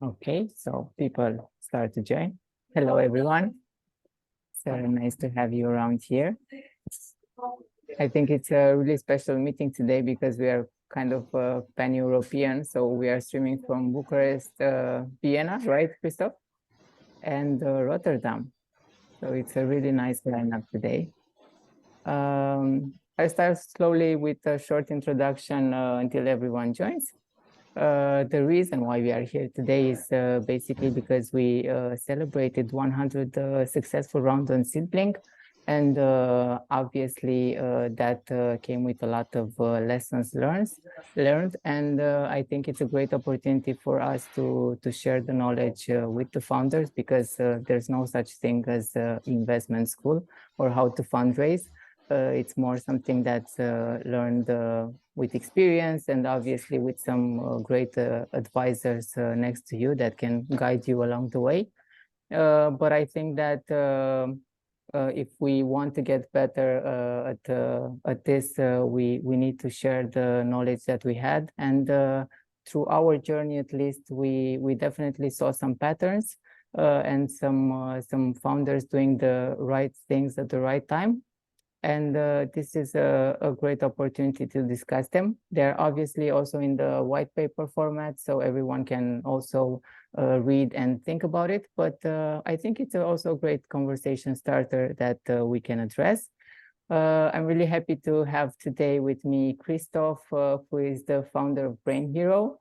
Okay, so people start to join. Hello, everyone. It's nice to have you around here. I think it's a really special meeting today because we are kind of pan-European. So we are streaming from Bucharest, Vienna, right, Christof? And Rotterdam. So it's a really nice lineup today. I'll start slowly with a short introduction until everyone joins. The reason why we are here today is basically because we celebrated 100 successful rounds on SeedBlink, and obviously that came with a lot of lessons learned, and I think it's a great opportunity for us to share the knowledge with the founders, because there's no such thing as investment school or how to fundraise. It's more something that's learned with experience, and obviously with some great advisors next to you that can guide you along the way. But I think that if we want to get better at this, we need to share the knowledge that we had. And through our journey, at least, we definitely saw some patterns and some founders doing the right things at the right time. And this is a great opportunity to discuss them. They're obviously also in the white paper format, so everyone can also read and think about it. But I think it's also a great conversation starter that we can address. I'm really happy to have today with me Christof, who is the founder of Brainhero.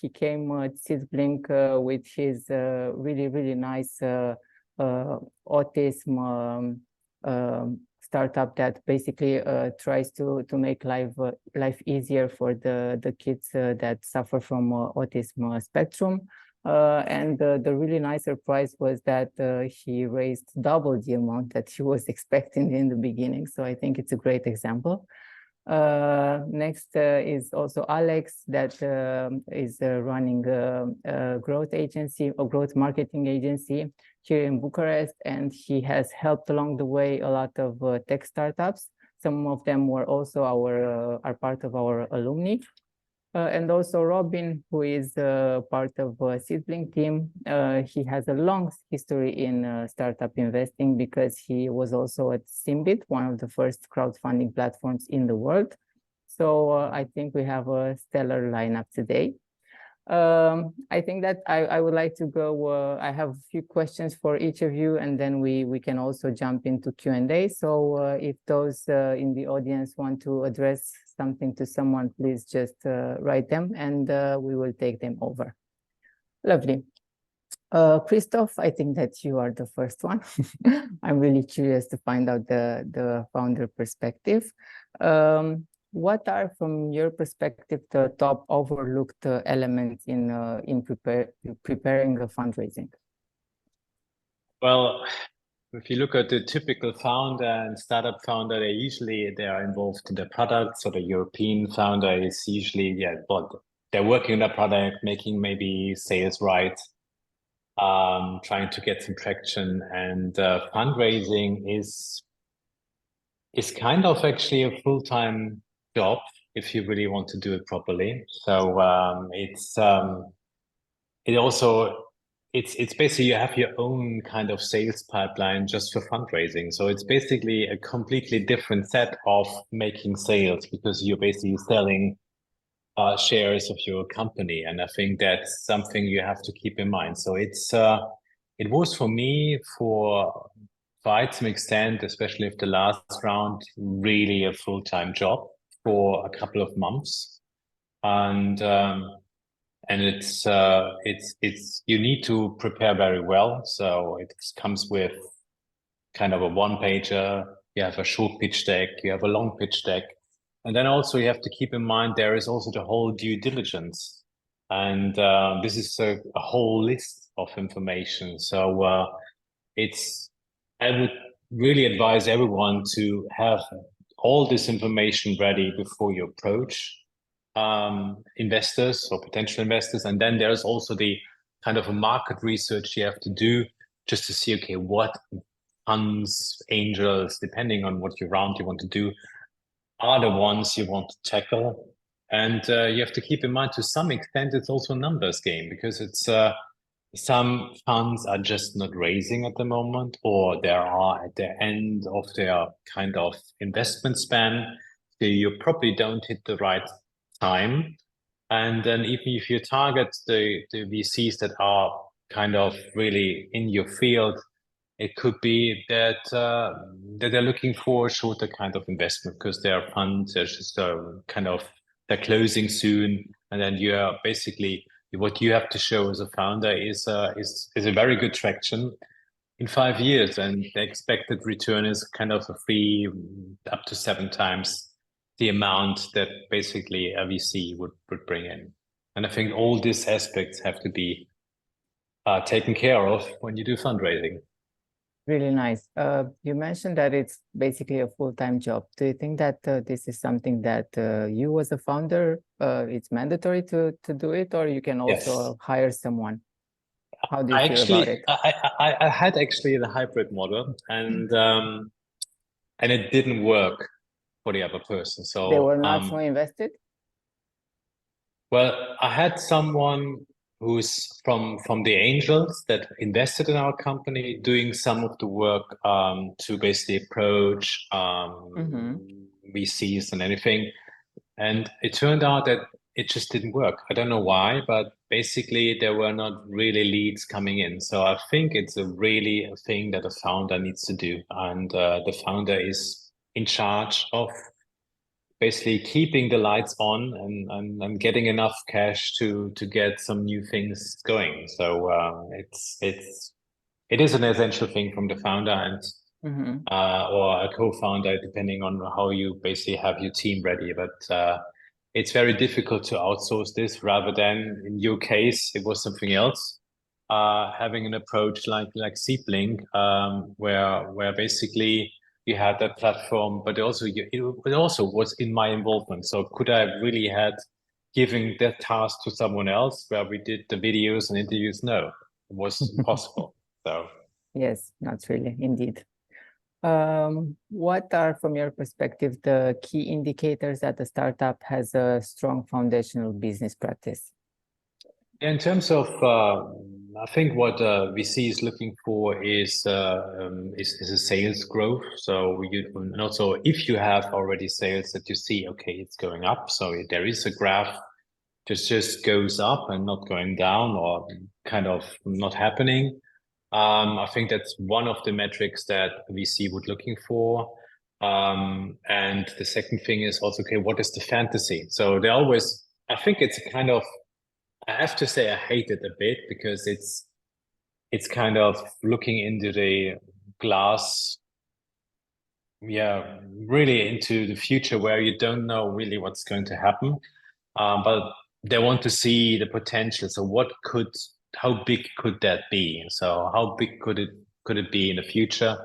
He came to SeedBlink with his really nice autism startup that basically tries to make life easier for the kids that suffer from autism spectrum. And the really nice surprise was that he raised double the amount that he was expecting in the beginning. So I think it's a great example. Next is also Alex, that is running a growth agency or growth marketing agency here in Bucharest, and he has helped along the way a lot of tech startups. Some of them were also are part of our alumni. And also Robbin, who is part of SeedBlink team. He has a long history in startup investing because he was also at Symbit, one of the first crowdfunding platforms in the world. So I think we have a stellar lineup today. I think that I would like to go, I have a few questions for each of you, and then we can also jump into Q&A. So if those in the audience want to address something to someone, please just write them, and we will take them over. Lovely. Christof, I think that you are the first one. I'm really curious to find out the founder perspective. What are, from your perspective, the top overlooked elements in preparing a fundraising? Well, if you look at the typical founder and startup founder, they are involved in the product. So the European founder is usually, they're working on the product, making maybe sales right, trying to get some traction, and fundraising is kind of actually a full-time job if you really want to do it properly. So it's basically you have your own kind of sales pipeline just for fundraising. So it's basically a completely different set of making sales, because you're basically selling shares of your company. And I think that's something you have to keep in mind. So it was for me, for quite some extent, especially if the last round, really a full-time job for a couple of months. And it's you need to prepare very well. So it comes with kind of a one-pager. You have a short pitch deck, you have a long pitch deck. And then also you have to keep in mind there is also the whole due diligence. And this is a whole list of information. So I would really advise everyone to have all this information ready before you approach investors or potential investors. And then there's also the kind of a market research you have to do just to see, okay, what funds, angels, depending on what your round you want to do, are the ones you want to tackle. And you have to keep in mind, to some extent, it's also a numbers game, because it's some funds are just not raising at the moment, or they are at the end of their kind of investment span. So you probably don't hit the right time. And then even if you target the VCs that are kind of really in your field, it could be that that they're looking for a shorter kind of investment, because their funds are just kind of, they're closing soon, and then you are basically, what you have to show as a founder is a very good traction in 5 years, and the expected return is kind of a 3 up to 7 times the amount that basically a VC would bring in. And I think all these aspects have to be taken care of when you do fundraising. Really nice. You mentioned that it's basically a full-time job. Do you think that this is something that you as a founder, it's mandatory to do it, or you can also Yes. hire someone? How do you feel about it? I had actually the hybrid model, and it didn't work for the other person. They were So not so invested? well, I had someone who's from the angels that invested in our company, doing some of the work to basically approach VCs and anything. And it turned out that it just didn't work. I don't know why, but basically there were not really leads coming in. So I think it's really a thing that a founder needs to do. And the founder is in charge of basically keeping the lights on and getting enough cash to get some new things going. So it is an essential thing from the founder and or a co-founder, depending on how you basically have your team ready. But it's very difficult to outsource this, rather than, in your case, it was something else. Having an approach like SeedBlink, where basically you had that platform, but also it also was in my involvement. So could I really had giving that task to someone else, where we did the videos and interviews? No, it was impossible. So Yes, not really, indeed. What are, from your perspective, the key indicators that the startup has a strong foundational business practice? in terms of, I think what VC is looking for is a sales growth. So and also, if you have already sales that you see, okay, it's going up. So there is a graph that just goes up and not going down, or kind of not happening. I think that's one of the metrics that VC would looking for. And the second thing is also, okay, what is the fantasy? So they always, I think it's a kind of, I have to say I hate it a bit, because it's kind of looking into the glass, really into the future, where you don't know really what's going to happen. But they want to see the potential. So how big could that be? So how big could it be in the future?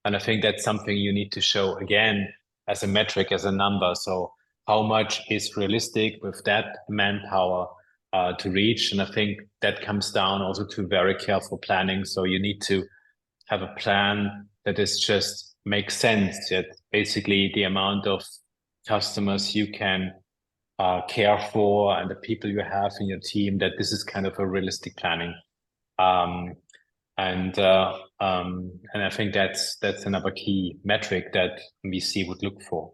And I think that's something you need to show again as a metric, as a number. So how much is realistic with that manpower to reach? And I think that comes down also to very careful planning. So you need to have a plan that is just makes sense. That basically the amount of customers you can care for, and the people you have in your team, that this is kind of a realistic planning. And I think that's another key metric that VC would look for.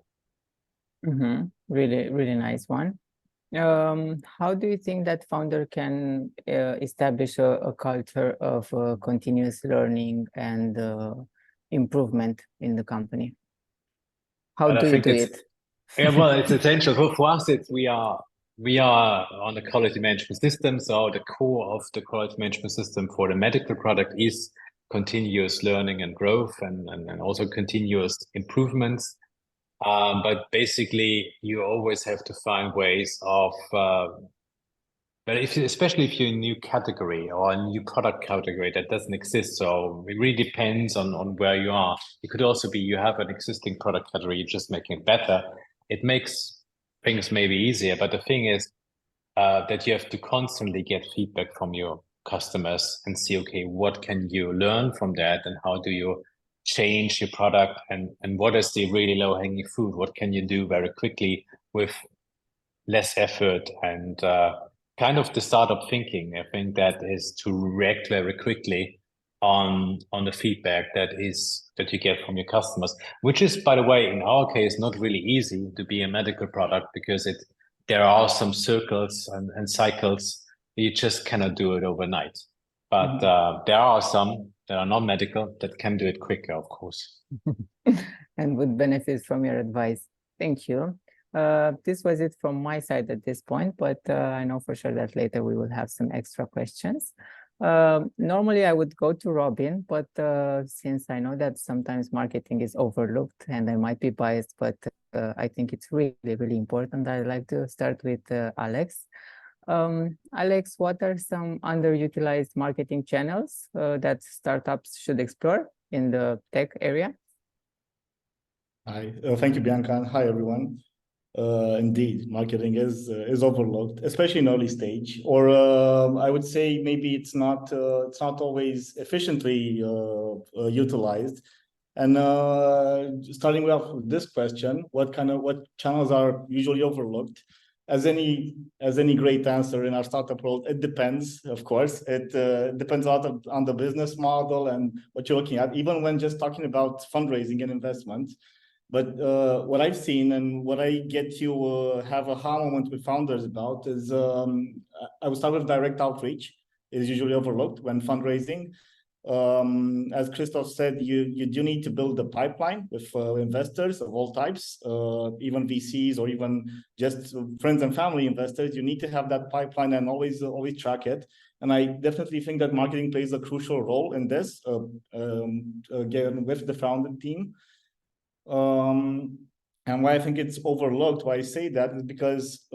Really, really nice one. How do you think that founder can establish a culture of continuous learning and improvement in the company? How do you do it? Well, it's essential for us. We are on the quality management system. So the core of the quality management system for the medical product is continuous learning and growth, and also continuous improvements. But basically, you always have to find ways of, but especially if you're in a new category or a new product category that doesn't exist. So it really depends on where you are. It could also be you have an existing product category, you're just making it better. It makes things maybe easier, but the thing is that you have to constantly get feedback from your customers and see, okay, what can you learn from that, and how do you change your product, and what is the really low hanging fruit? What can you do very quickly with less effort and kind of the startup thinking. I think that is to react very quickly on the feedback that you get from your customers, which is, by the way, in our case, not really easy to be a medical product because there are some circles and cycles. You just cannot do it overnight. But there are some that are non-medical that can do it quicker, of course. And would benefit from your advice. Thank you. This was it from my side at this point, but I know for sure that later we will have some extra questions. Normally I would go to Robbin, but since I know that sometimes marketing is overlooked and I might be biased, but I think it's really, really important, I'd like to start with Alex. Alex, what are some underutilized marketing channels that startups should explore in the tech area? Hi, thank you, Bianca, and hi, everyone. Indeed, marketing is overlooked, especially in early stage, or I would say maybe it's not always efficiently utilized. And starting off with this question, what channels are usually overlooked? As any great answer in our startup world, it depends. Of course, it depends a lot on the business model and what you're looking at. Even when just talking about fundraising and investment. But what I've seen and what I get to have a aha moment with founders about is I would start with direct outreach. Is usually overlooked when fundraising. As Christof said, you do need to build a pipeline with investors of all types, even VCs or even just friends and family investors. You need to have that pipeline and always track it. And I definitely think that marketing plays a crucial role in this, again, with the founding team. And why I think it's overlooked, why I say that is because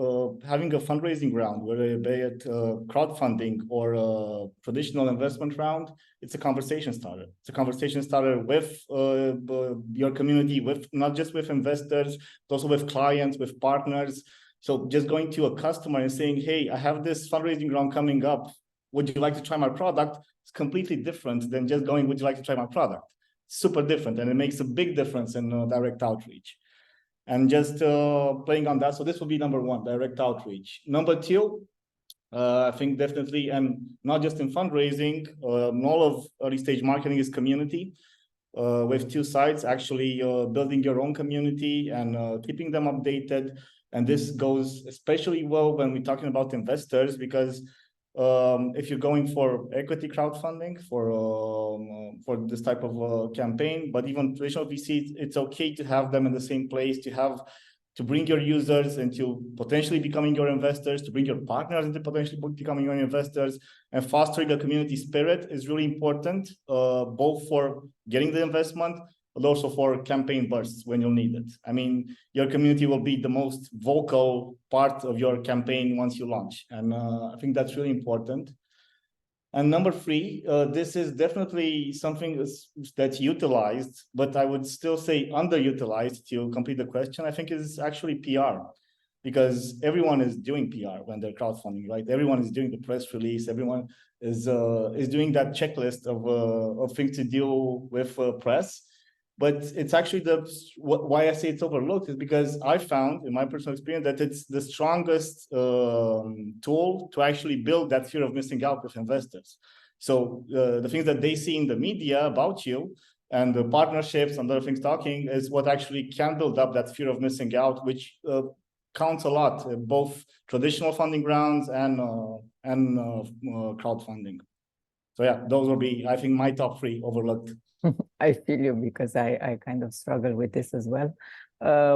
having a fundraising round, whether be it crowdfunding or a traditional investment round, it's a conversation starter. It's a conversation starter with your community, with not just with investors, but also with clients, with partners. So just going to a customer and saying, hey, I have this fundraising round coming up. Would you like to try my product? It's completely different than just going, would you like to try my product? Super different, and it makes a big difference in direct outreach. And just playing on that, so this will be number one, direct outreach. Number two, I think definitely, and not just in fundraising, all of early stage marketing is community, with two sides, actually building your own community and keeping them updated. And this goes especially well when we're talking about investors, because if you're going for equity crowdfunding for this type of campaign, but even traditional VCs, it's okay to have them in the same place, to bring your users into potentially becoming your investors, to bring your partners into potentially becoming your investors, and fostering a community spirit is really important, both for getting the investment, but also for campaign bursts when you'll need it. I mean, your community will be the most vocal part of your campaign once you launch. And I think that's really important. And number three, this is definitely something that's utilized, but I would still say underutilized to complete the question. I think is actually PR, because everyone is doing PR when they're crowdfunding, right? Everyone is doing the press release. Everyone is doing that checklist of things to do with press. But it's actually why I say it's overlooked is because I found in my personal experience that it's the strongest tool to actually build that fear of missing out with investors. So the things that they see in the media about you and the partnerships and other things talking is what actually can build up that fear of missing out, which counts a lot, both traditional funding rounds and crowdfunding. So yeah, those will be, I think, my top three overlooked. I feel you, because I kind of struggle with this as well.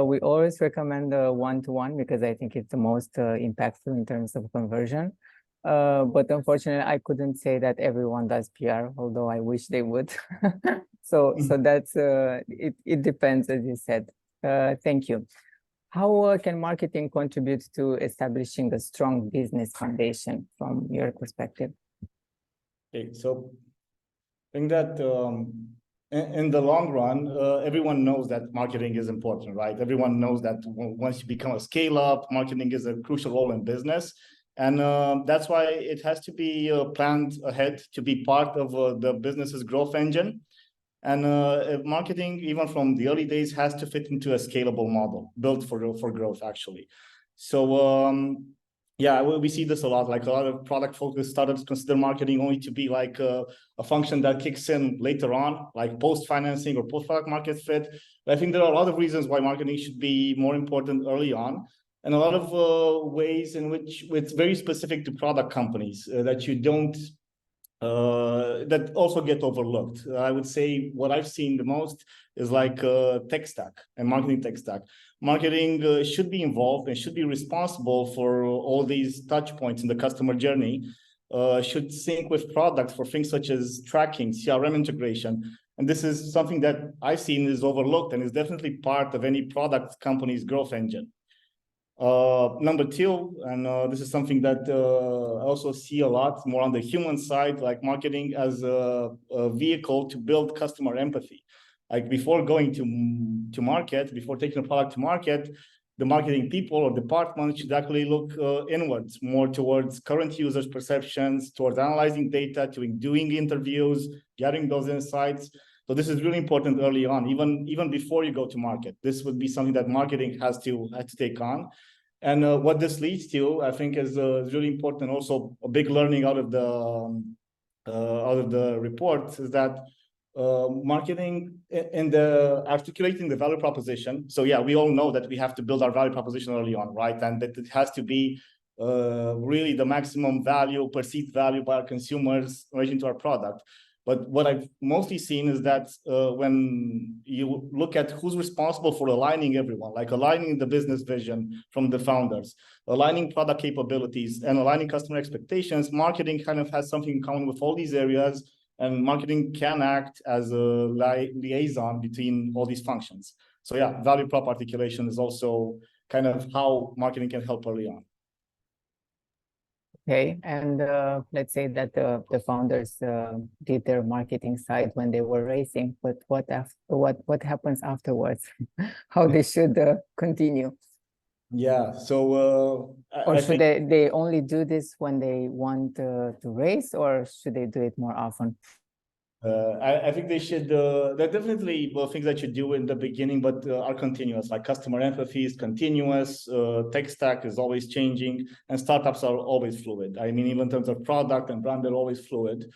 We always recommend one-to-one because I think it's the most impactful in terms of conversion. But unfortunately, I couldn't say that everyone does PR, although I wish they would. So that's it depends, as you said. Thank you. How can marketing contribute to establishing a strong business foundation from your perspective? Okay, so I think that in the long run, everyone knows that marketing is important, right? Everyone knows that once you become a scale-up, marketing is a crucial role in business. And that's why it has to be planned ahead to be part of the business's growth engine. And marketing, even from the early days, has to fit into a scalable model built for growth, actually. So yeah, we see this a lot. Like a lot of product focused startups consider marketing only to be like a function that kicks in later on, like post financing or post product market fit. But I think there are a lot of reasons why marketing should be more important early on, and a lot of ways in which it's very specific to product companies that you don't that also get overlooked. I would say what I've seen the most is like tech stack and marketing tech stack. Marketing should be involved and should be responsible for all these touch points in the customer journey, should sync with product for things such as tracking, CRM integration. And this is something that I've seen is overlooked and is definitely part of any product company's growth engine. Number two, and this is something that I also see a lot more on the human side, like marketing as a vehicle to build customer empathy. Like before going to market, before taking a product to market, the marketing people or department should actually look inwards, more towards current users' perceptions, towards analyzing data, to doing interviews, getting those insights. So this is really important early on, even before you go to market. This would be something that marketing has to take on. And what this leads to, I think, is really important. Also, a big learning out of the report is that marketing in the articulating the value proposition. So yeah, we all know that we have to build our value proposition early on, right? And that it has to be really the maximum value, perceived value by our consumers in relation to our product. But what I've mostly seen is that when you look at who's responsible for aligning everyone, like aligning the business vision from the founders, aligning product capabilities, and aligning customer expectations, marketing kind of has something in common with all these areas, and marketing can act as a liaison between all these functions. So yeah, value prop articulation is also kind of how marketing can help early on. Okay, and let's say that the founders did their marketing side when they were raising, but what happens afterwards? How they should continue? Yeah, so or should they only do this when they want to raise, or should they do it more often? I think they should. There are definitely things that you do in the beginning, but are continuous. Like customer empathy is continuous. Tech stack is always changing, and startups are always fluid. I mean, even in terms of product and brand, they're always fluid.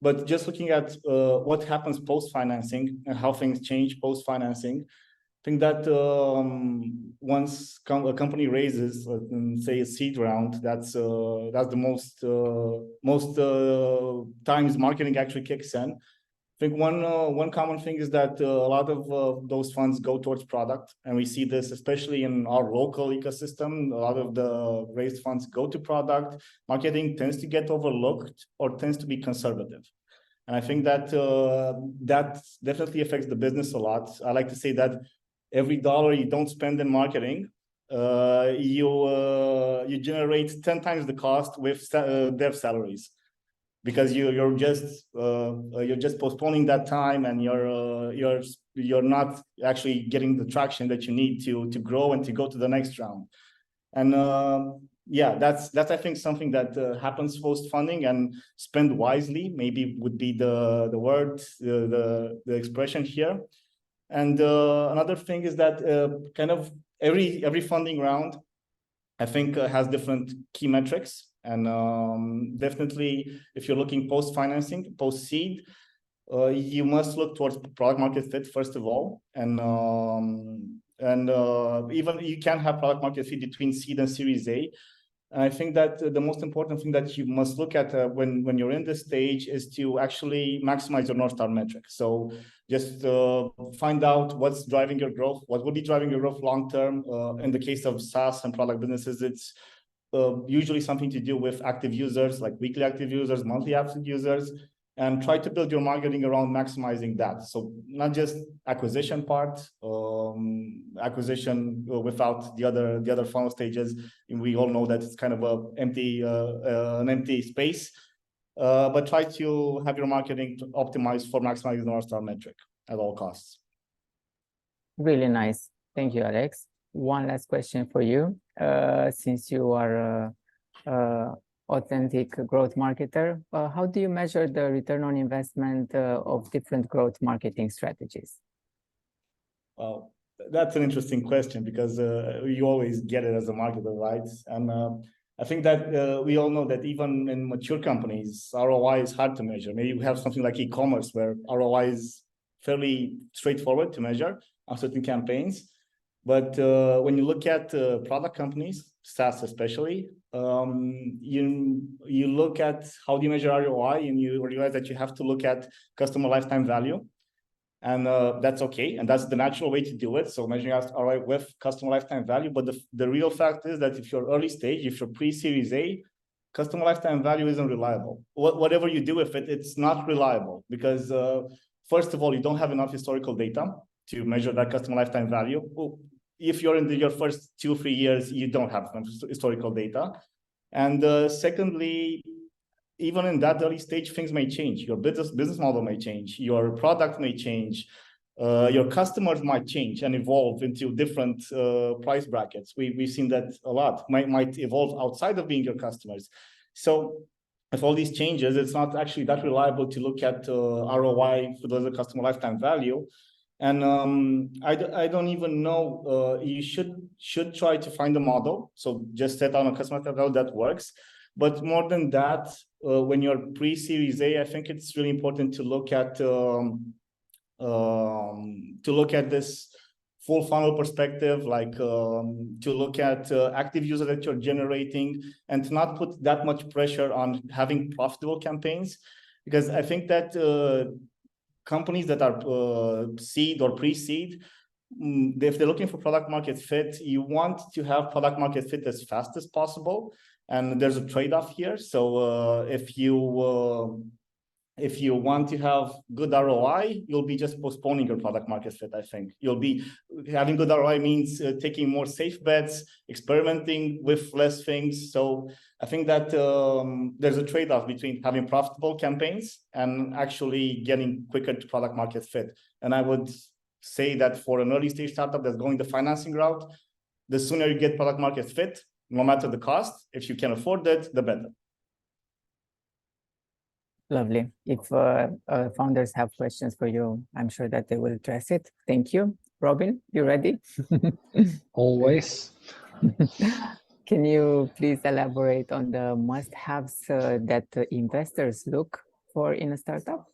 But just looking at what happens post financing and how things change post financing, I think that once a company raises, say, a seed round, that's the most times marketing actually kicks in. I think one common thing is that a lot of those funds go towards product, and we see this especially in our local ecosystem. A lot of the raised funds go to product. Marketing tends to get overlooked or tends to be conservative. And I think that that definitely affects the business a lot. I like to say that every dollar you don't spend in marketing, you generate 10 times the cost with dev salaries, because you're just postponing that time, and you're not actually getting the traction that you need to grow and to go to the next round. And yeah, that's I think something that happens post funding, and spend wisely maybe would be the word, the expression here. And another thing is that kind of every funding round, I think, has different key metrics. And definitely, if you're looking post financing, post seed, you must look towards product market fit first of all. And even you can have product market fit between seed and Series A. And I think that the most important thing that you must look at when you're in this stage is to actually maximize your North Star metric. So just find out what's driving your growth, what will be driving your growth long term. In the case of SaaS and product businesses, it's usually something to do with active users, like weekly active users, monthly active users, and try to build your marketing around maximizing that. So not just acquisition part, acquisition without the other funnel stages. And we all know that it's kind of an empty space, but try to have your marketing optimized for maximizing the North Star metric at all costs. Really nice. Thank you, Alex. One last question for you. Since you are authentic growth marketer, how do you measure the return on investment of different growth marketing strategies? Well, That's an interesting question because you always get it as a marketer, right? And I think that we all know that even in mature companies, ROI is hard to measure. Maybe we have something like e-commerce where ROI is fairly straightforward to measure on certain campaigns. But when you look at product companies, SaaS especially, you look at how do you measure ROI, and you realize that you have to look at customer lifetime value. And that's okay. And that's the natural way to do it. So measuring ROI with customer lifetime value. But the real fact is that if you're early stage, if you're pre-Series A, customer lifetime value isn't reliable. Whatever you do with it, it's not reliable because first of all, you don't have enough historical data to measure that customer lifetime value. If you're in your first 2 or 3 years, you don't have enough historical data. And secondly, even in that early stage, things may change. Your business model may change. Your product may change. Your customers might change and evolve into different price brackets. We've seen that a lot. Might evolve outside of being your customers. So with all these changes, it's not actually that reliable to look at ROI for the customer lifetime value. And I don't even know. You should try to find a model. So just set on a customer lifetime value that works. But more than that, when you're pre-Series A, I think it's really important to look at this full funnel perspective, like to look at active users that you're generating, and to not put that much pressure on having profitable campaigns, because I think that companies that are seed or pre-seed, if they're looking for product market fit, you want to have product market fit as fast as possible. And there's a trade-off here. So if you want to have good ROI, you'll be just postponing your product market fit, I think. You'll be having good ROI means taking more safe bets, experimenting with less things. So I think that there's a trade-off between having profitable campaigns and actually getting quicker to product market fit. And I would say that for an early stage startup that's going the financing route, the sooner you get product market fit, no matter the cost, if you can afford it, the better. Lovely. If founders have questions for you, I'm sure that they will address it. Thank you. Robbin, you ready? Always. Can you please elaborate on the must-haves that investors look for in a startup?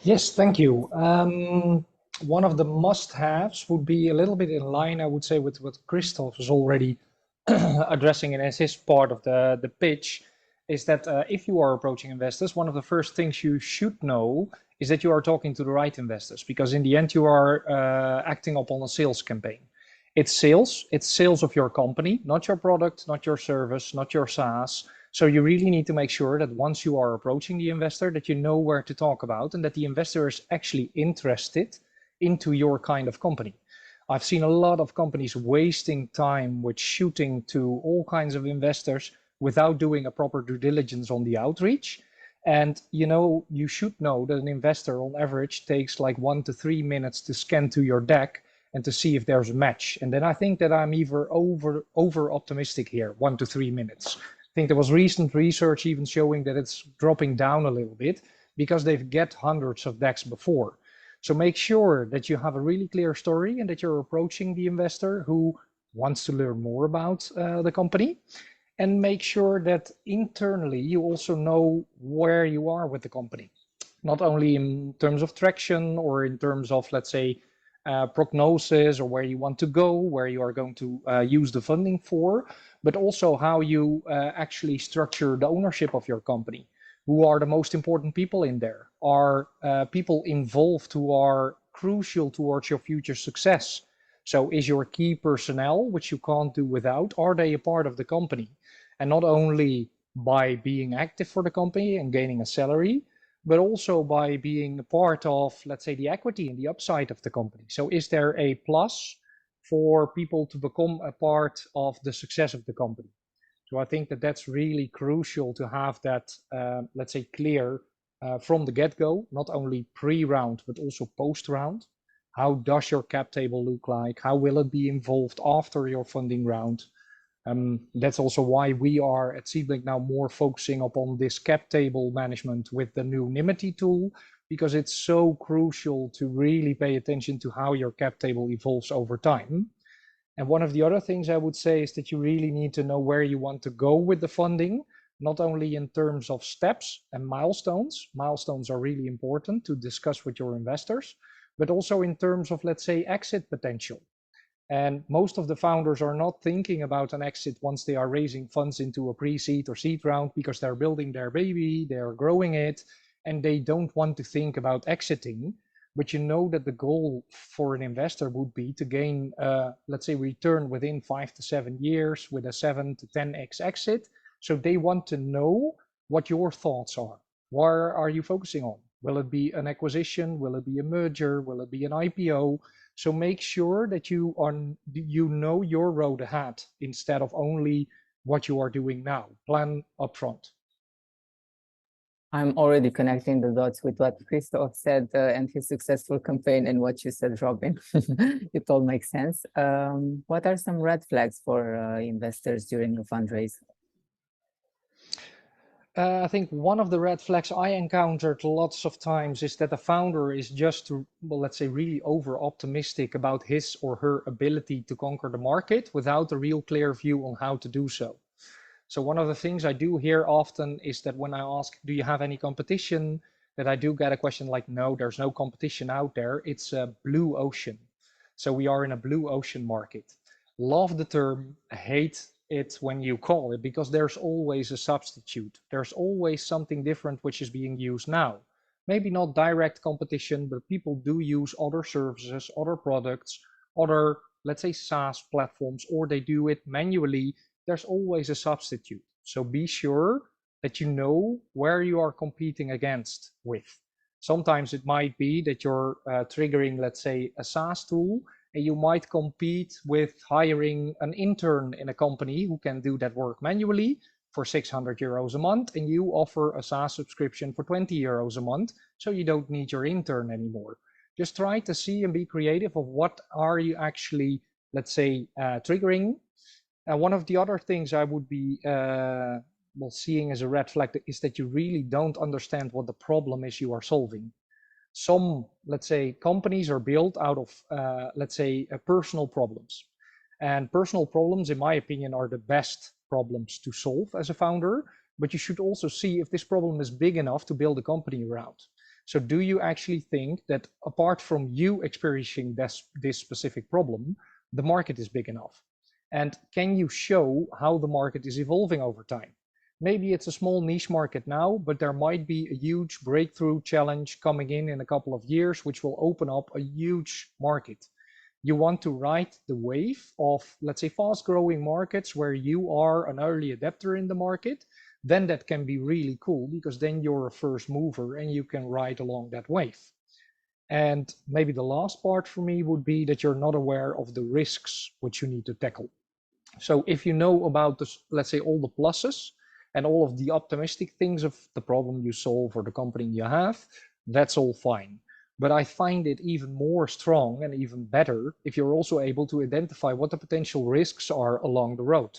Yes, thank you. One of the must-haves would be a little bit in line, I would say, with what Christof was already addressing in his part of the pitch, is that if you are approaching investors, one of the first things you should know is that you are talking to the right investors, because in the end you are acting upon a sales campaign. It's sales of your company, not your product, not your service, not your SaaS. So you really need to make sure that once you are approaching the investor, that you know where to talk about and that the investor is actually interested into your kind of company. I've seen a lot of companies wasting time with shooting to all kinds of investors without doing a proper due diligence on the outreach. And you should know that an investor on average takes like 1 to 3 minutes to scan to your deck and to see if there's a match. And then I think that I'm either over optimistic here, 1 to 3 minutes. I think there was recent research even showing that it's dropping down a little bit because they've get hundreds of decks before. So make sure that you have a really clear story and that you're approaching the investor who wants to learn more about the company. And make sure that internally you also know where you are with the company, not only in terms of traction or in terms of, let's say, prognosis or where you want to go, where you are going to use the funding for, but also how you actually structure the ownership of your company. Who are the most important people in there? Are people involved who are crucial towards your future success? So is your key personnel, which you can't do without, are they a part of the company? And not only by being active for the company and gaining a salary, but also by being a part of, let's say, the equity and the upside of the company. So is there a plus for people to become a part of the success of the company? So I think that that's really crucial to have that, let's say, clear from the get-go, not only pre-round, but also post-round. How does your cap table look like? How will it be involved after your funding round? That's also why we are at SeedBlink now more focusing upon this cap table management with the new Nimity tool, because it's so crucial to really pay attention to how your cap table evolves over time. And one of the other things I would say is that you really need to know where you want to go with the funding, not only in terms of steps and milestones. Milestones are really important to discuss with your investors, but also in terms of, let's say, exit potential. And most of the founders are not thinking about an exit once they are raising funds into a pre-seed or seed round, because they're building their baby, they're growing it, and they don't want to think about exiting. But you know that the goal for an investor would be to gain, let's say, return within 5 to 7 years with a 7 to 10x exit. So they want to know what your thoughts are. Where are you focusing on? Will it be an acquisition? Will it be a merger? Will it be an IPO? So make sure that you know your road ahead instead of only what you are doing now. Plan upfront. I'm already connecting the dots with what Christof said and his successful campaign and what you said, Robbin. It all makes sense. What are some red flags for investors during a fundraise? I think one of the red flags I encountered lots of times is that the founder is just, well, let's say, really over optimistic about his or her ability to conquer the market without a real clear view on how to do so. So one of the things I do hear often is that when I ask, do you have any competition? That I do get a question like, no, there's no competition out there. It's a blue ocean. So we are in a blue ocean market. Love the term, hate it when you call it, because there's always a substitute. There's always something different which is being used now. Maybe not direct competition, but people do use other services, other products, other, let's say, SaaS platforms, or they do it manually. There's always a substitute. So be sure that you know where you are competing against with. Sometimes it might be that you're triggering, let's say, a SaaS tool, and you might compete with hiring an intern in a company who can do that work manually for 600 euros a month, and you offer a SaaS subscription for 20 euros a month, so you don't need your intern anymore. Just try to see and be creative of what are you actually, let's say, triggering. One of the other things I would be seeing as a red flag is that you really don't understand what the problem is you are solving. Some, let's say, companies are built out of, let's say, personal problems. And personal problems, in my opinion, are the best problems to solve as a founder. But you should also see if this problem is big enough to build a company around. So do you actually think that apart from you experiencing this specific problem, the market is big enough? And can you show how the market is evolving over time? Maybe it's a small niche market now, but there might be a huge breakthrough challenge coming in a couple of years, which will open up a huge market. You want to ride the wave of, let's say, fast growing markets where you are an early adapter in the market. Then that can be really cool, because then you're a first mover and you can ride along that wave. And maybe the last part for me would be that you're not aware of the risks which you need to tackle. So if you know about this, let's say, all the pluses and all of the optimistic things of the problem you solve or the company you have, that's all fine. But I find it even more strong and even better if you're also able to identify what the potential risks are along the road.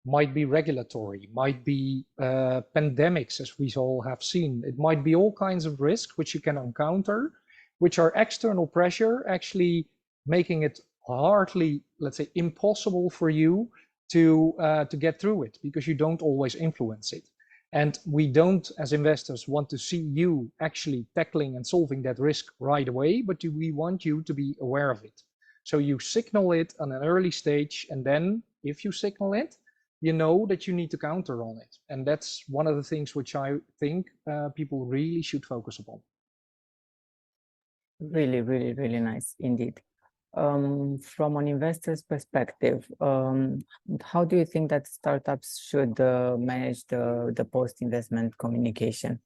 Might be regulatory, might be pandemics, as we all have seen. It might be all kinds of risks which you can encounter, which are external pressure, actually making it hardly, let's say, impossible for you to get through it, because you don't always influence it. And we don't, as investors, want to see you actually tackling and solving that risk right away, but we want you to be aware of it. So you signal it on an early stage, and then if you signal it, you know that you need to counter on it. And that's one of the things which I think people really should focus upon. Really, really, really nice indeed. From an investor's perspective, how do you think that startups should manage the post-investment communication?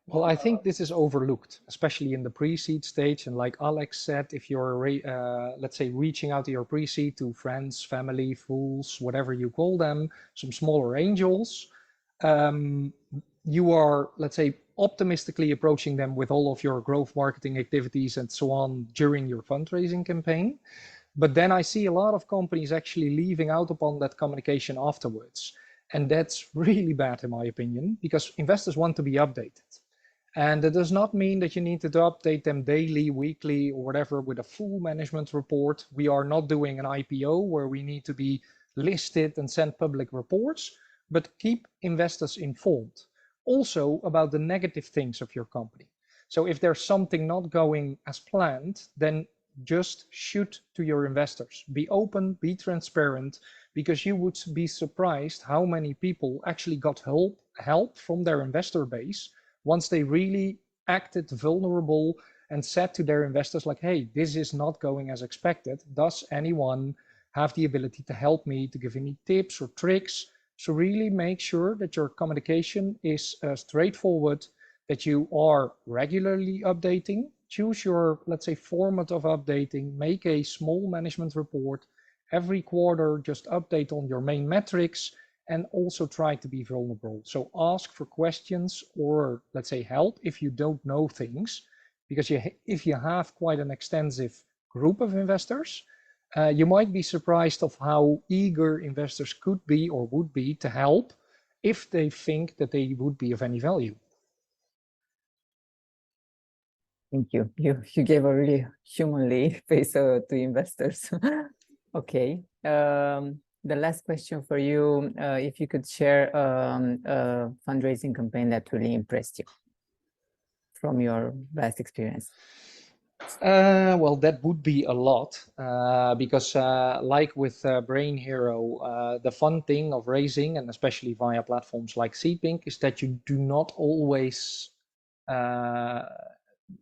Well, I think this is overlooked, especially in the pre-seed stage. And like Alex said, if you're, let's say, reaching out to your pre-seed to friends, family, fools, whatever you call them, some smaller angels, you are, let's say, optimistically approaching them with all of your growth marketing activities and so on during your fundraising campaign. But then I see a lot of companies actually leaving out upon that communication afterwards. And that's really bad, in my opinion, because investors want to be updated. And it does not mean that you need to update them daily, weekly, or whatever with a full management report. We are not doing an IPO where we need to be listed and send public reports, but keep investors informed. Also about the negative things of your company. So if there's something not going as planned, then just shoot to your investors. Be open, be transparent, because you would be surprised how many people actually got help from their investor base once they really acted vulnerable and said to their investors like, hey, this is not going as expected. Does anyone have the ability to help me, to give any tips or tricks? So really make sure that your communication is straightforward, that you are regularly updating. Choose your, let's say, format of updating. Make a small management report every quarter, just update on your main metrics, and also try to be vulnerable. So ask for questions or, let's say, help if you don't know things, because if you have quite an extensive group of investors, you might be surprised of how eager investors could be or would be to help if they think that they would be of any value. Thank you. You gave a really humanly face to investors. Okay. The last question for you, if you could share a fundraising campaign that really impressed you from your vast experience. Well, that would be a lot, because like with Brainhero, the fun thing of raising, and especially via platforms like SeedBlink, is that you do not always,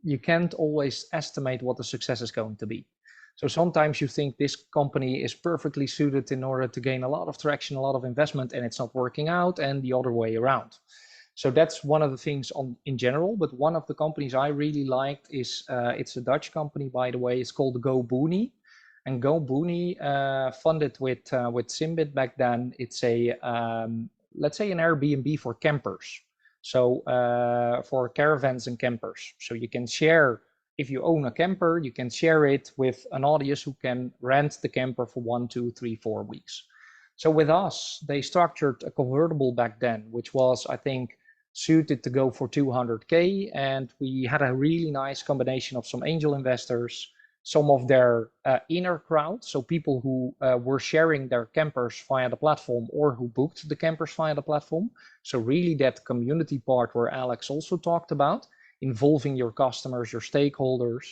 you can't always estimate what the success is going to be. So sometimes you think this company is perfectly suited in order to gain a lot of traction, a lot of investment, and it's not working out, and the other way around. So that's one of the things in general. But one of the companies I really liked is, it's a Dutch company, by the way. It's called GoBooney. And GoBooney, funded with Symbit back then. It's a, let's say, an Airbnb for campers. So for caravans and campers. So you can share, if you own a camper, you can share it with an audience who can rent the camper for 1, 2, 3, 4 weeks. So with us, they structured a convertible back then, which was, I think, suited to go for 200K. And we had a really nice combination of some angel investors, some of their inner crowd. So people who were sharing their campers via the platform or who booked the campers via the platform. So really that community part where Alex also talked about, involving your customers, your stakeholders.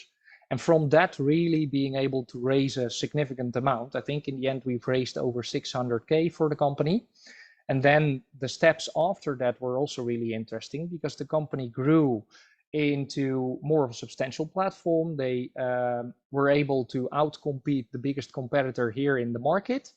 And from that, really being able to raise a significant amount. I think in the end, we've raised over 600K for the company. And then the steps after that were also really interesting because the company grew into more of a substantial platform. They were able to outcompete the biggest competitor here in the market.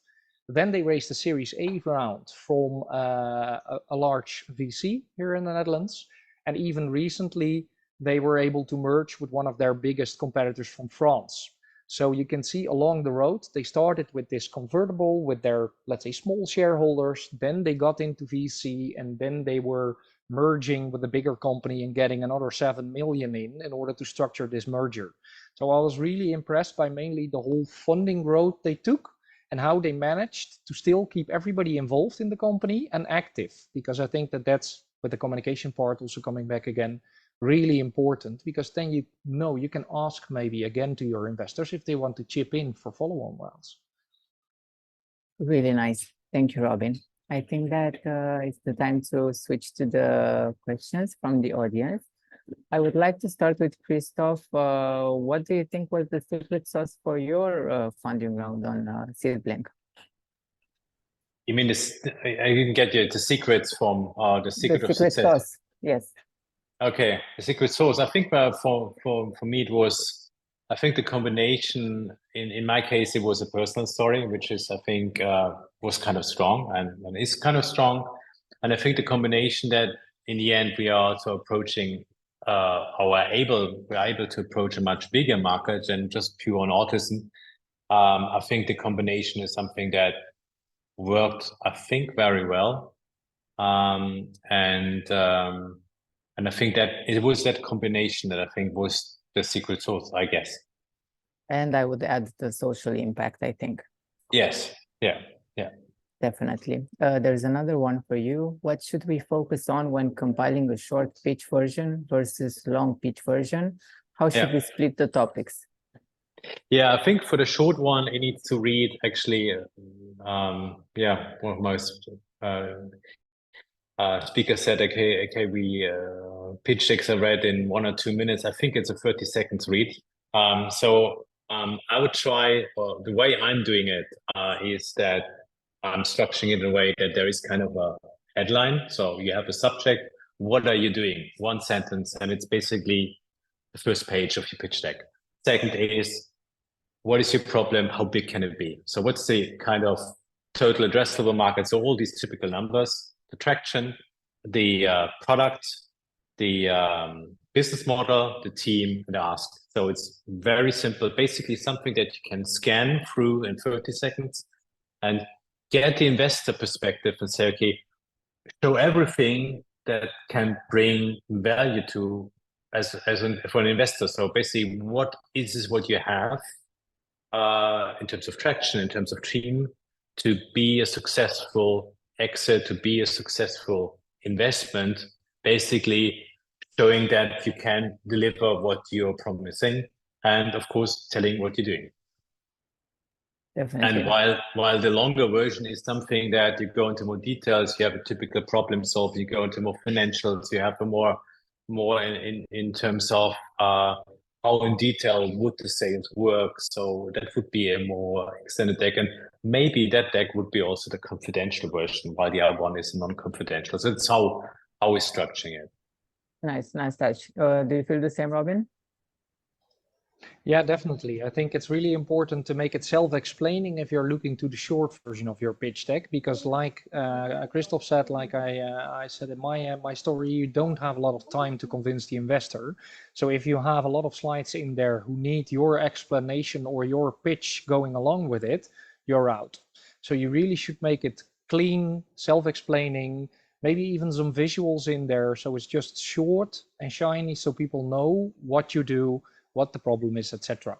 Then they raised a Series A round from a large VC here in the Netherlands. And even recently, they were able to merge with one of their biggest competitors from France. So you can see along the road, they started with this convertible with their, let's say, small shareholders. Then they got into VC, and then they were merging with a bigger company and getting another 7 million in order to structure this merger. So I was really impressed by mainly the whole funding road they took and how they managed to still keep everybody involved in the company and active, because I think that that's, with the communication part also coming back again, really important, because then you know you can ask maybe again to your investors if they want to chip in for follow-on rounds. Really nice. Thank you, Robin. I think that it's the time to switch to the questions from the audience. I would like to start with Christof. What do you think was the secret sauce for your funding round on SeedBlink? You mean this? I didn't get you. The secrets from the secret of success. Sauce. Yes. Okay, the secret sauce. I think for me it was, I think the combination. In my case, it was a personal story, which is I think was kind of strong and is kind of strong. And I think the combination that in the end we are also approaching we're able to approach a much bigger market than just pure on autism. I think the combination is something that worked, I think, very well. And I think that it was that combination that I think was the secret sauce, I guess. And I would add the social impact, I think. Yes. Yeah. Definitely. There's another one for you. What should we focus on when compiling a short pitch version versus long pitch version? How should we split the topics? Yeah, I think for the short one, it needs to read actually, one of my speaker said, okay, we pitch decks are read in 1 or 2 minutes. I think it's a 30 seconds read. I would try, the way I'm doing it is that I'm structuring it in a way that there is kind of a headline. So you have a subject, what are you doing? One sentence, and it's basically the first page of your pitch deck. Second is, what is your problem? How big can it be? So what's the kind of total addressable market? So all these typical numbers, the traction, the product, the business model, the team, and the ask. So it's very simple, basically something that you can scan through in 30 seconds and get the investor perspective and say, okay, show everything that can bring value to for an investor. So basically, what you have in terms of traction, in terms of team, to be a successful exit, to be a successful investment, basically showing that you can deliver what you're promising, and of course, telling what you're doing. Definitely. And while the longer version is something that you go into more details, you have a typical problem solve, you go into more financials, you have a more in terms of how in detail would the sales work. So that would be a more extended deck, and maybe that deck would be also the confidential version, while the other one is non-confidential. So that's how we're structuring it. Nice touch. Do you feel the same, Robbin? Yeah, definitely. I think it's really important to make it self-explaining if you're looking to the short version of your pitch deck, because like Christof said, like I said in my story, you don't have a lot of time to convince the investor. So if you have a lot of slides in there who need your explanation or your pitch going along with it, you're out. So you really should make it clean, self-explaining, maybe even some visuals in there. So it's just short and shiny so people know what you do, what the problem is, etc.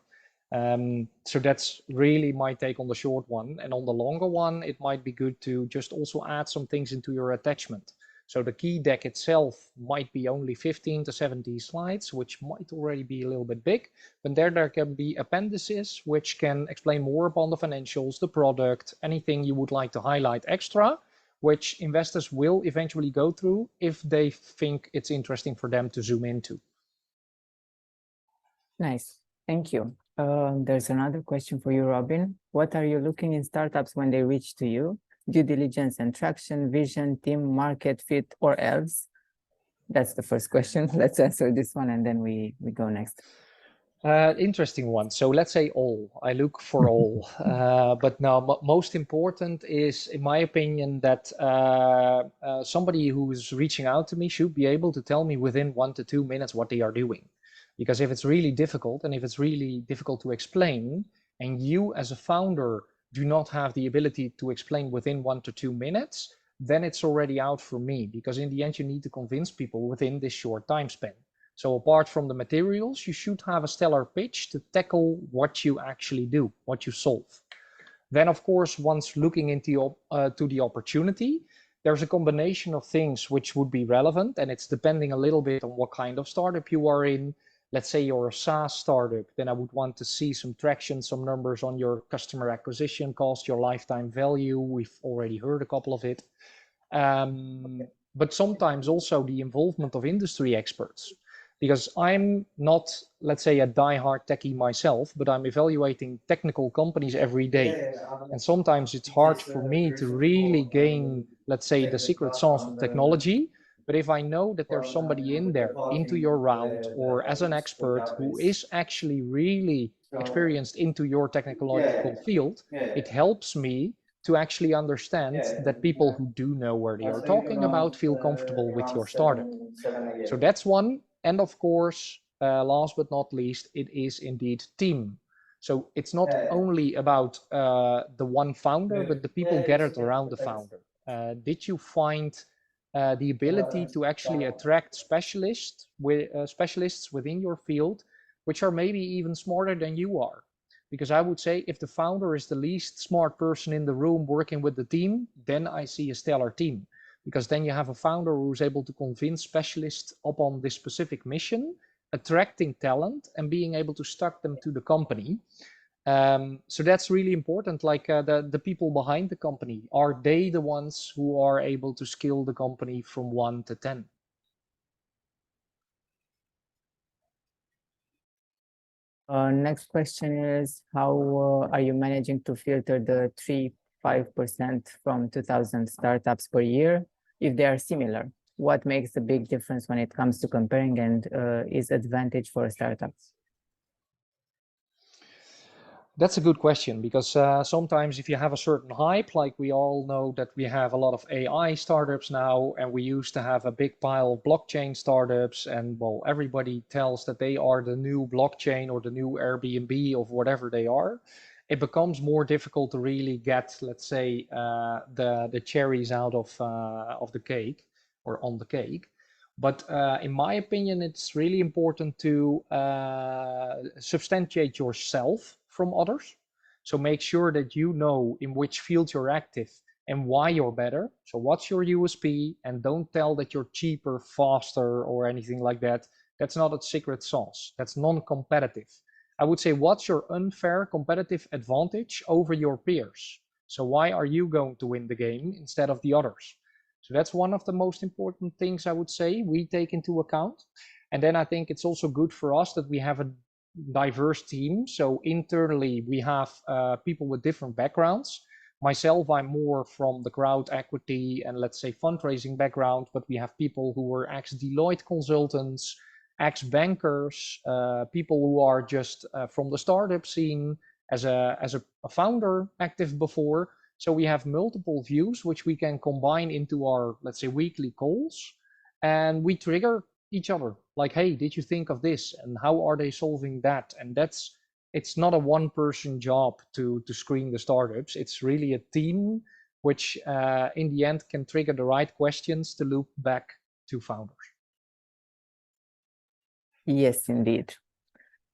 So that's really my take on the short one. And on the longer one, it might be good to just also add some things into your attachment. So the key deck itself might be only 15 to 70 slides, which might already be a little bit big, but there can be appendices which can explain more upon the financials, the product, anything you would like to highlight extra, which investors will eventually go through if they think it's interesting for them to zoom into. Nice, thank you. There's another question for you, Robbin. What are you looking in startups when they reach to you? Due diligence and traction, vision, team, market fit, or else? That's the first question. Let's answer this one and then we go next. Interesting one. So let's say all. I look for all. But now most important is, in my opinion, that somebody who's reaching out to me should be able to tell me within 1 to 2 minutes what they are doing. Because if it's really difficult and if it's really difficult to explain, and you as a founder do not have the ability to explain within 1 to 2 minutes, then it's already out for me, because in the end, you need to convince people within this short time span. So apart from the materials, you should have a stellar pitch to tackle what you actually do, what you solve. Then, of course, once looking into to the opportunity, there's a combination of things which would be relevant, and it's depending a little bit on what kind of startup you are in. Let's say you're a SaaS startup, then I would want to see some traction, some numbers on your customer acquisition cost, your lifetime value. We've already heard a couple of it. But sometimes also the involvement of industry experts, because I'm not, let's say, a diehard techie myself, but I'm evaluating technical companies every day. And sometimes it's hard for me to really gain, let's say, the secret sauce of technology. But if I know that there's somebody in there into your round or as an expert who is actually really experienced into your technological field, it helps me to actually understand that people who do know where they are talking about feel comfortable with your startup. So that's one. And of course, last but not least, it is indeed team. So it's not only about the one founder, but the people gathered around the founder. Did you find the ability to actually attract specialists within your field, which are maybe even smarter than you are? Because I would say if the founder is the least smart person in the room working with the team, then I see a stellar team. Because then you have a founder who's able to convince specialists upon this specific mission, attracting talent and being able to stock them to the company. So that's really important. Like the people behind the company, are they the ones who are able to scale the company from 1 to 10? Next question is, how are you managing to filter the 3-5% from 2,000 startups per year if they are similar? What makes the big difference when it comes to comparing and is advantage for startups? That's a good question, because sometimes if you have a certain hype, like we all know that we have a lot of AI startups now, and we used to have a big pile of blockchain startups, and well, everybody tells that they are the new blockchain or the new Airbnb of whatever they are. It becomes more difficult to really get, let's say, the cherries out of the cake or on the cake. But in my opinion, it's really important to substantiate yourself from others. So make sure that you know in which field you're active and why you're better. So what's your USP, and don't tell that you're cheaper, faster, or anything like that. That's not a secret sauce. That's non-competitive. I would say, what's your unfair competitive advantage over your peers? So why are you going to win the game instead of the others? So that's one of the most important things I would say we take into account. And then I think it's also good for us that we have a diverse team. So internally, we have people with different backgrounds. Myself, I'm more from the crowd equity and let's say fundraising background, but we have people who were ex-Deloitte consultants, ex-bankers, people who are just from the startup scene as a founder active before. So we have multiple views, which we can combine into our, let's say, weekly calls, and we trigger each other. Like, hey, did you think of this? And how are they solving that? And it's not a one-person job to screen the startups. It's really a team, which in the end can trigger the right questions to loop back to founders. Yes, indeed.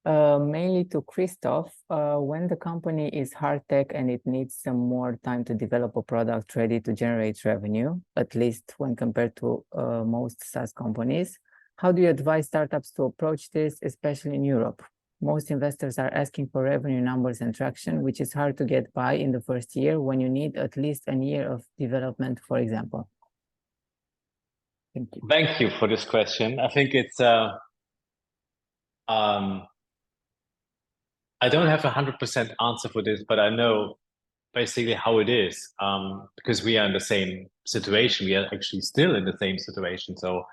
Mainly to Christof, when the company is hard tech and it needs some more time to develop a product ready to generate revenue, at least when compared to most SaaS companies, how do you advise startups to approach this, especially in Europe? Most investors are asking for revenue numbers and traction, which is hard to get by in the first year when you need at least a year of development, for example. Thank you. Thank you for this question. I think it's I don't have 100% answer for this, but I know basically how it is, because we are in the same situation. We are actually still in the same situation. So,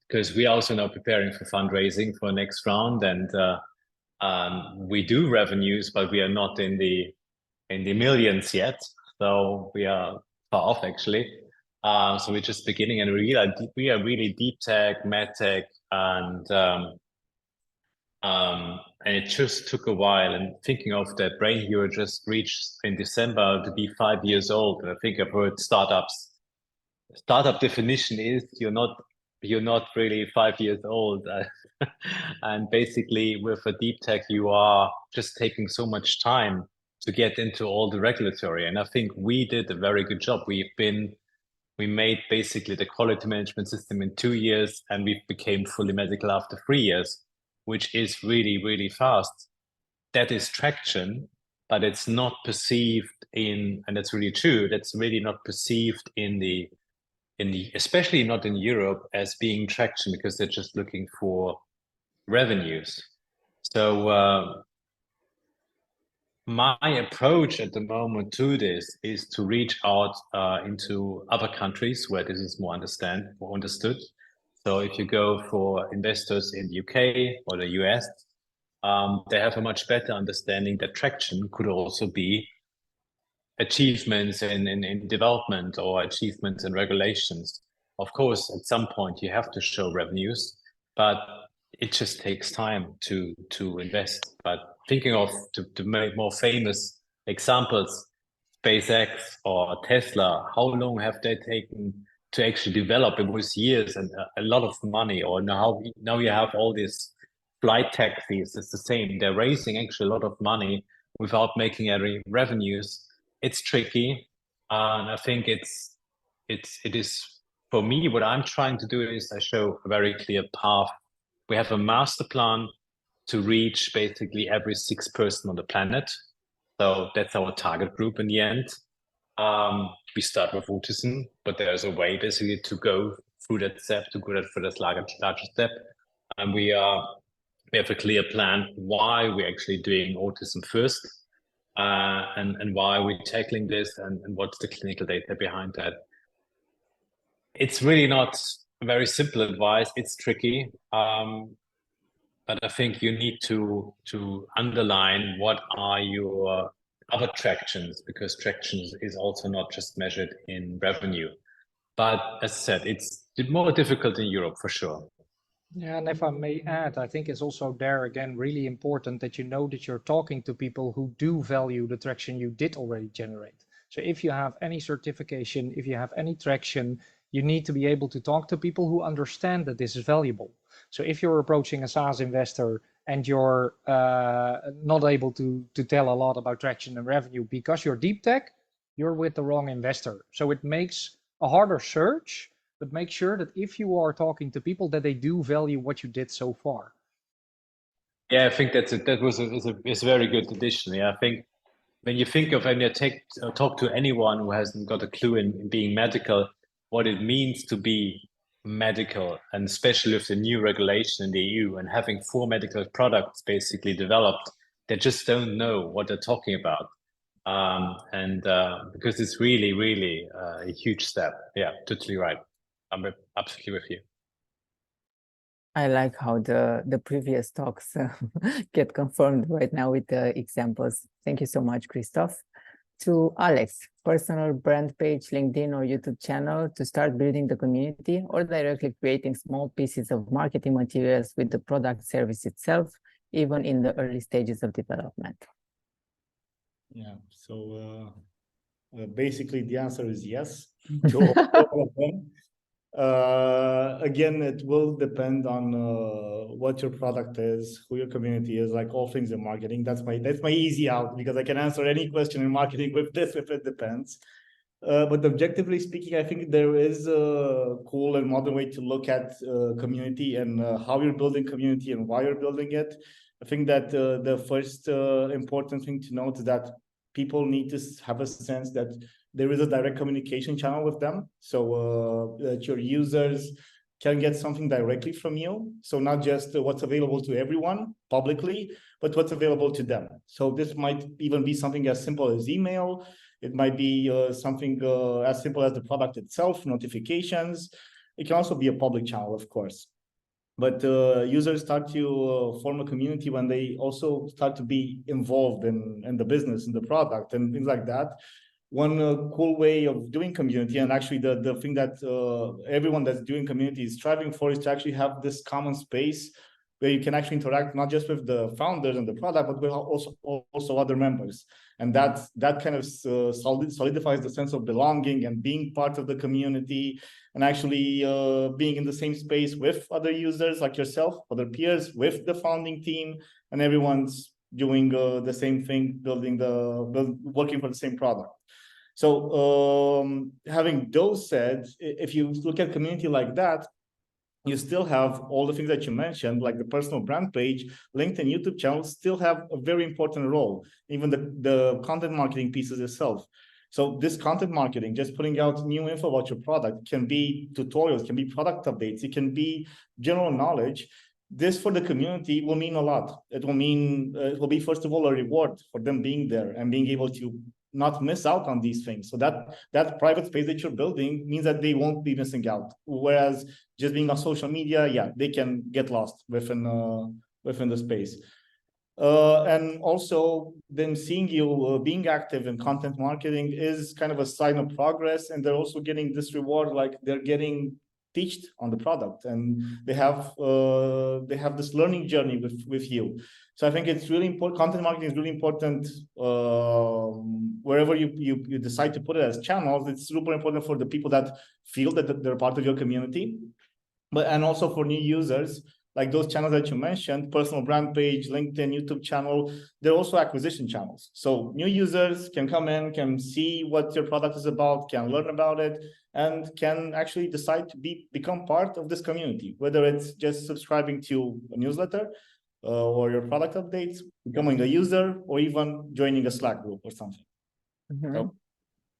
because we are also now preparing for fundraising for next round, and we do revenues, but we are not in the millions yet. So we are far off actually. So we're just beginning, and we are really deep tech, MedTech, and it just took a while. And thinking of that, Brainhero just reached in December to be 5 years old. And I think I've heard startups. Startup definition is you're not really 5 years old, and basically with a deep tech, you are just taking so much time to get into all the regulatory. And I think we did a very good job. We made basically the quality management system in 2 years, and we became fully medical after 3 years, which is really, really fast. That is traction, but it's not perceived in, and that's really true, that's really not perceived in the, especially not in Europe, as being traction, because they're just looking for revenues. So my approach at the moment to this is to reach out into other countries where this is more understood. So if you go for investors in the UK or the US, they have a much better understanding that traction could also be achievements in development or achievements in regulations. Of course, at some point you have to show revenues, but it just takes time to invest. But thinking of to make more famous examples, SpaceX or Tesla, how long have they taken to actually develop? It was years and a lot of money. Or now you have all these flight taxis, it's the same. They're raising actually a lot of money without making any revenues. It's tricky. And I think it is, for me, what I'm trying to do is I show a very clear path. We have a master plan to reach basically every 6th person on the planet. So that's our target group in the end. We start with autism, but there's a way basically to go through that step, to go for this larger step. And we have a clear plan why we're actually doing autism first, and why we're tackling this, and what's the clinical data behind that. It's really not very simple advice. It's tricky. But I think you need to underline what are your other tractions, because tractions is also not just measured in revenue. But as I said, it's more difficult in Europe for sure. Yeah, and if I may add, I think it's also there again really important that you know that you're talking to people who do value the traction you did already generate. So if you have any certification, if you have any traction, you need to be able to talk to people who understand that this is valuable. So if you're approaching a SaaS investor and you're not able to tell a lot about traction and revenue because you're deep tech, you're with the wrong investor. So it makes a harder search, but make sure that if you are talking to people that they do value what you did so far. Yeah, I think that was a very good addition. Yeah, I think when you think of, and you talk to anyone who hasn't got a clue in being medical, what it means to be medical, and especially with the new regulation in the EU and having 4 medical products basically developed, they just don't know what they're talking about. Because it's really, really a huge step. Yeah, totally right. I'm absolutely with you. I like how the previous talks get confirmed right now with the examples. Thank you so much, Christof. To Alex, personal brand page, LinkedIn or YouTube channel to start building the community, or directly creating small pieces of marketing materials with the product service itself, even in the early stages of development? Yeah, so basically the answer is yes to all of them. Again, it will depend on what your product is, who your community is, like all things in marketing. That's my easy out, because I can answer any question in marketing with this if it depends. But objectively speaking, I think there is a cool and modern way to look at community and how you're building community and why you're building it. I think that the first important thing to note is that people need to have a sense that there is a direct communication channel with them, so that your users can get something directly from you. So not just what's available to everyone publicly, but what's available to them. So this might even be something as simple as email. It might be something as simple as the product itself, notifications. It can also be a public channel, of course. But users start to form a community when they also start to be involved in the business, in the product, and things like that. One cool way of doing community, and actually the thing that everyone that's doing community is striving for, is to actually have this common space where you can actually interact not just with the founders and the product, but with also other members. And that kind of solidifies the sense of belonging and being part of the community, and actually being in the same space with other users like yourself, other peers, with the founding team, and everyone's doing the same thing, working for the same product. So having those said, if you look at community like that, you still have all the things that you mentioned, like the personal brand page, LinkedIn, YouTube channels still have a very important role, even the content marketing pieces itself. So this content marketing, just putting out new info about your product, can be tutorials, can be product updates, it can be general knowledge. This for the community will mean a lot. It will be, first of all, a reward for them being there and being able to not miss out on these things. So that private space that you're building means that they won't be missing out. Whereas just being on social media, yeah, they can get lost within the space. And also them seeing you being active in content marketing is kind of a sign of progress. And they're also getting this reward, like they're getting taught on the product, and they have this learning journey with you. So I think it's really important. Content marketing is really important wherever you decide to put it as channels. It's super important for the people that feel that they're part of your community, and also for new users like those channels that you mentioned, personal brand page, LinkedIn, YouTube channel, they're also acquisition channels. So new users can come in, can see what your product is about, can learn about it, and can actually decide to become part of this community, whether it's just subscribing to a newsletter or your product updates, becoming a user, or even joining a Slack group or something. So,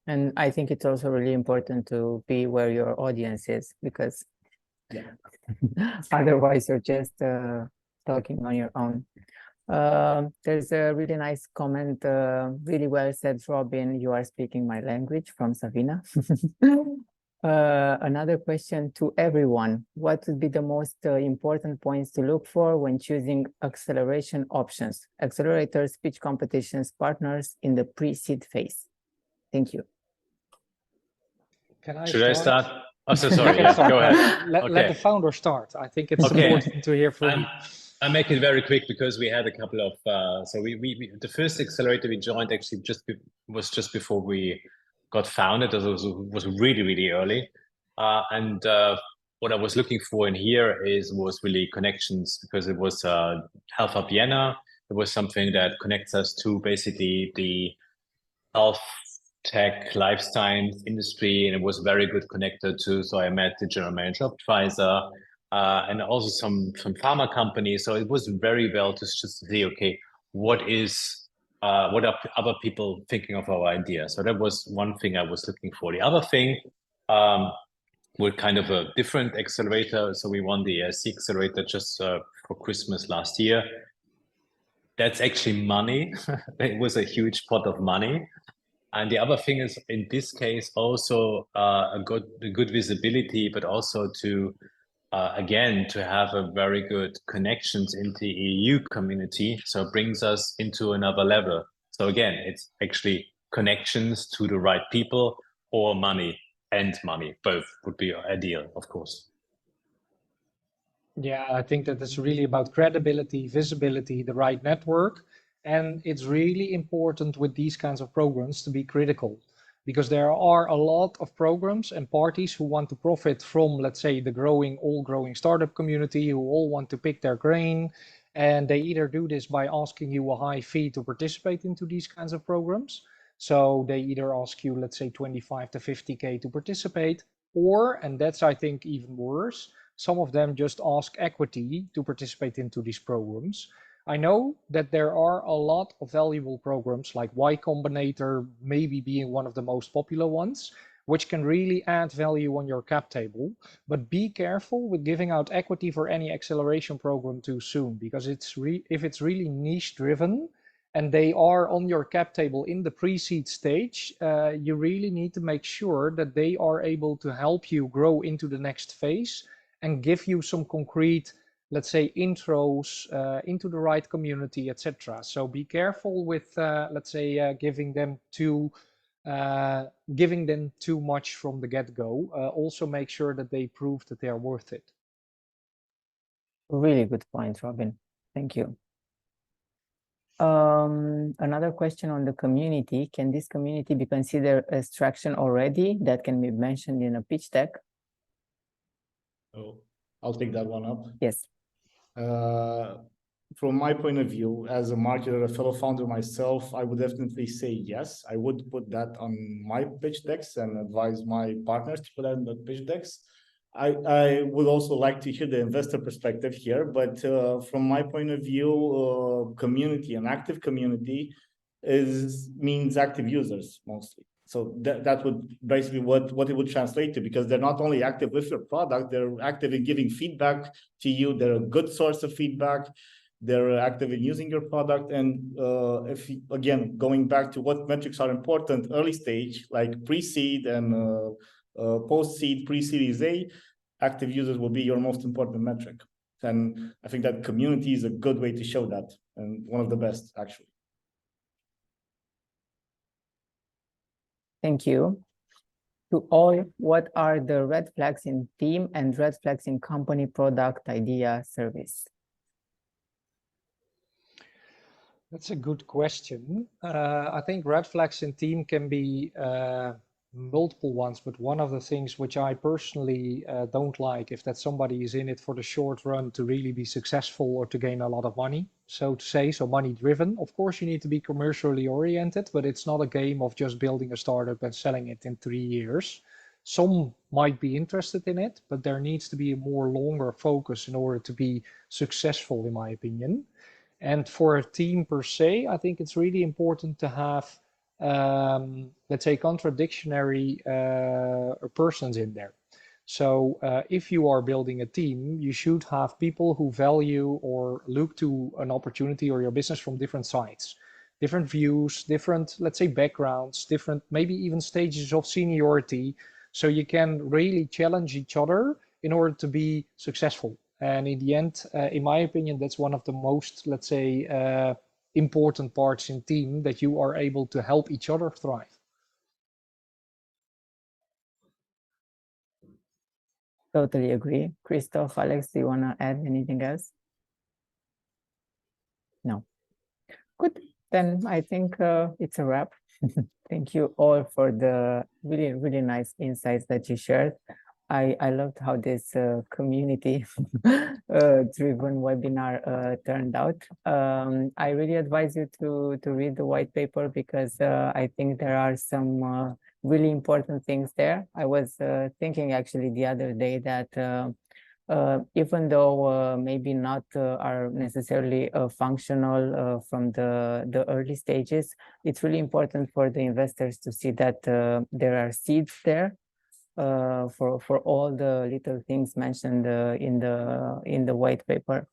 and I think it's also really important to be where your audience is, because otherwise you're just talking on your own. There's a really nice comment, really well said, Robin, you are speaking my language, from Savina. Another question to everyone: what would be the most important points to look for when choosing acceleration options, accelerators, pitch competitions, partners in the pre-seed phase? Thank you. Should I start? Oh, so sorry. Yeah, go ahead. Let the founder start. I think it's important to hear from you. I'll make it very quick because we had a couple of. So we the first accelerator we joined actually was just before we got founded. It was really early, and what I was looking for in here was really connections, because it was Alpha Vienna. It was something that connects us to basically the health tech life science industry, and it was very good connector too. So I met the general manager of Pfizer, and also some pharma companies. So it was very well to just see, okay, what are other people thinking of our idea? So that was one thing I was looking for. The other thing, we're kind of a different accelerator. So we won the C accelerator just for Christmas last year. That's actually money. It was a huge pot of money. And the other thing is, in this case, also a good visibility, but also to again to have a very good connections into the EU community. So it brings us into another level. So again, it's actually connections to the right people, or money and money. Both would be ideal, of course. Yeah, I think that it's really about credibility, visibility, the right network. And it's really important with these kinds of programs to be critical, because there are a lot of programs and parties who want to profit from, let's say, the growing startup community, who all want to pick their grain. And they either do this by asking you a high fee to participate into these kinds of programs. So they either ask you, let's say, 25 to 50K to participate, or, and that's, I think, even worse, some of them just ask equity to participate into these programs. I know that there are a lot of valuable programs like Y Combinator, maybe being one of the most popular ones, which can really add value on your cap table. But be careful with giving out equity for any acceleration program too soon, because if it's really niche driven and they are on your cap table in the pre-seed stage, you really need to make sure that they are able to help you grow into the next phase and give you some concrete, let's say, intros into the right community, etc. So be careful with, let's say, giving them too much from the get-go. Also make sure that they prove that they are worth it. Really good point, Robin. Thank you. Another question on the community: can this community be considered as traction already that can be mentioned in a pitch deck? Oh, I'll take that one up. Yes. From my point of view, as a marketer, a fellow founder myself, I would definitely say yes. I would put that on my pitch decks and advise my partners to put that in the pitch decks. I would also like to hear the investor perspective here, but from my point of view, community, an active community means active users mostly. So that would basically what it would translate to, because they're not only active with your product, they're active in giving feedback to you. They're a good source of feedback. They're active in using your product. And again, going back to what metrics are important, early stage, like pre-seed and post-seed, pre-series A, active users will be your most important metric. And I think that community is a good way to show that, and one of the best, actually. Thank you. To all, what are the red flags in team and red flags in company, product, idea, service? That's a good question. I think red flags in team can be multiple ones, but one of the things which I personally don't like, if that somebody is in it for the short run to really be successful or to gain a lot of money, so to say, so money driven. Of course, you need to be commercially oriented, but it's not a game of just building a startup and selling it in 3 years. Some might be interested in it, but there needs to be a more longer focus in order to be successful, in my opinion. And for a team per se, I think it's really important to have, let's say, contradictory persons in there. So if you are building a team, you should have people who value or look to an opportunity or your business from different sides, different views, different, let's say, backgrounds, different, maybe even stages of seniority. So you can really challenge each other in order to be successful. And in the end, in my opinion, that's one of the most, let's say, important parts in team, that you are able to help each other thrive. Totally agree. Christof, Alex, do you want to add anything else? No. Good. Then I think it's a wrap. Thank you all for the really, really nice insights that you shared. I loved how this community driven webinar turned out. I really advise you to read the white paper, because I think there are some really important things there. I was thinking actually the other day that even though maybe not are necessarily functional from the early stages, it's really important for the investors to see that there are seeds there for all the little things mentioned in the white paper.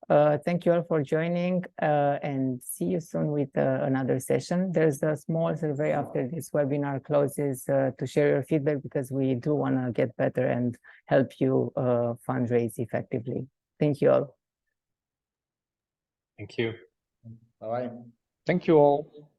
Thank you all for joining, and see you soon with another session. There's a small survey after this webinar closes to share your feedback, because we do want to get better and help you fundraise effectively. Thank you all. Thank you. Bye-bye. Thank you all.